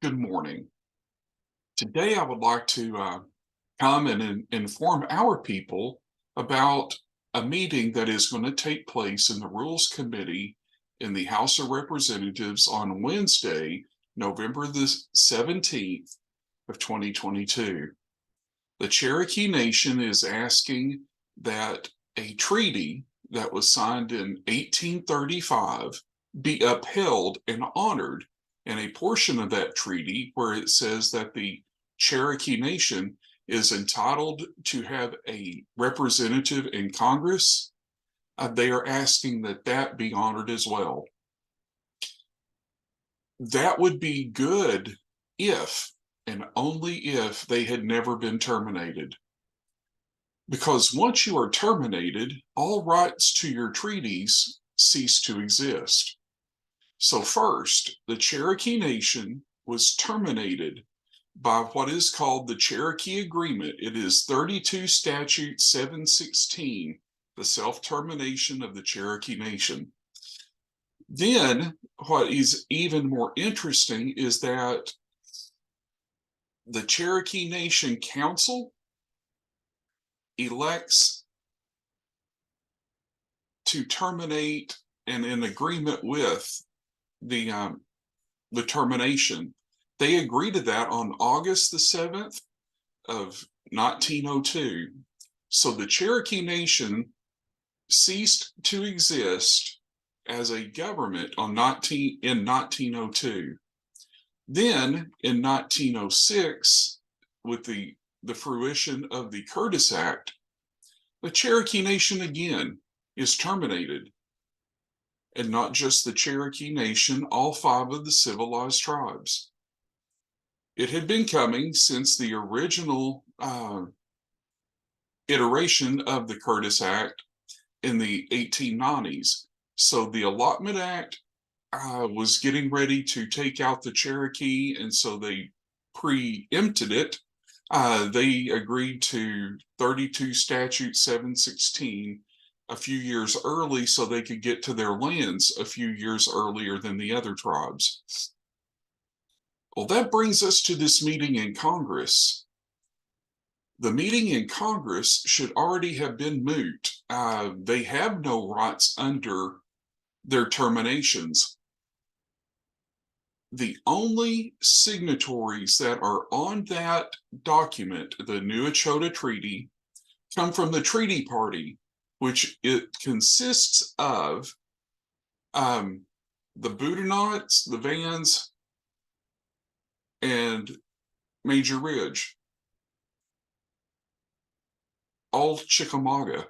Good morning. Today, I would like to come and inform our people about a meeting that is going to take place in the Rules Committee in the House of Representatives on Wednesday, November the 17th of 2022. The Cherokee Nation is asking that a treaty that was signed in 1835 be upheld and honored, and a portion of that treaty where it says that the Cherokee Nation is entitled to have a representative in Congress, they are asking that that be honored as well. That would be good if, and only if, they had never been terminated. Because once you are terminated, all rights to your treaties cease to exist. So first, the Cherokee Nation was terminated by what is called the Cherokee Agreement. It is 32 Statute 716, the self-termination of the Cherokee Nation. Then, what is even more interesting is that the Cherokee Nation Council elects to terminate and in agreement with the termination. They agreed to that on August the 7th of 1902. So the Cherokee Nation ceased to exist as a government in 1902. Then in 1906, with the fruition of the Curtis Act, the Cherokee Nation again is terminated. And not just the Cherokee Nation, all 5 of the civilized tribes. It had been coming since the original iteration of the Curtis Act in the 1890s. So the Allotment Act was getting ready to take out the Cherokee, and so they preempted it. They agreed to 32 Statute 716 a few years early so they could get to their lands a few years earlier than the other tribes. Well, that brings us to this meeting in Congress. The meeting in Congress should already have been moot. They have no rights under their terminations. The only signatories that are on that document, the New Echota Treaty, come from the Treaty Party, which it consists of the Boudinauts, the Vans, and Major Ridge, all Chickamauga.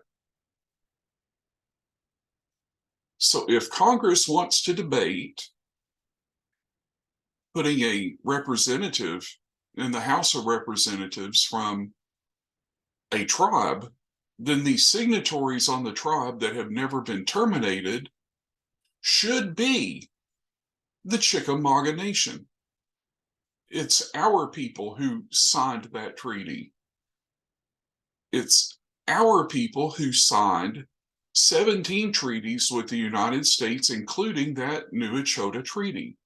So if Congress wants to debate putting a representative in the House of Representatives from a tribe, then the signatories on the tribe that have never been terminated should be the Chickamauga Nation. It's our people who signed that treaty. It's our people who signed 17 treaties with the United States, including that New Echota Treaty.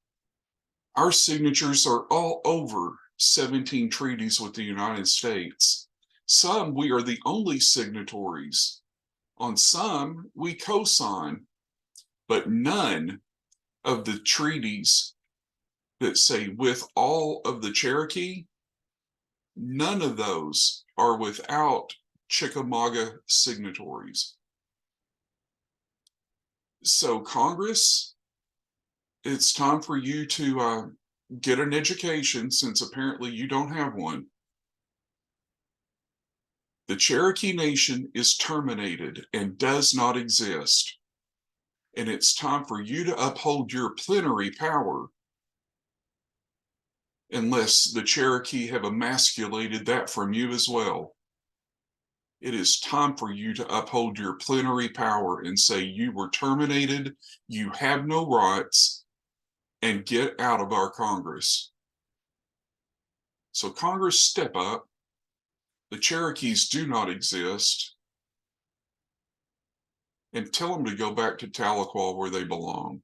Our signatures are all over 17 treaties with the United States. Some we are the only signatories. On some we co-sign, but none of the treaties that say with all of the Cherokee, none of those are without Chickamauga signatories. So Congress, it's time for you to get an education, since apparently you don't have one. The Cherokee Nation is terminated and does not exist. And it's time for you to uphold your plenary power, unless the Cherokee have emasculated that from you as well. It is time for you to uphold your plenary power and say you were terminated, you have no rights, and get out of our Congress. So Congress, step up. The Cherokees do not exist. And tell them to go back to Tahlequah where they belong.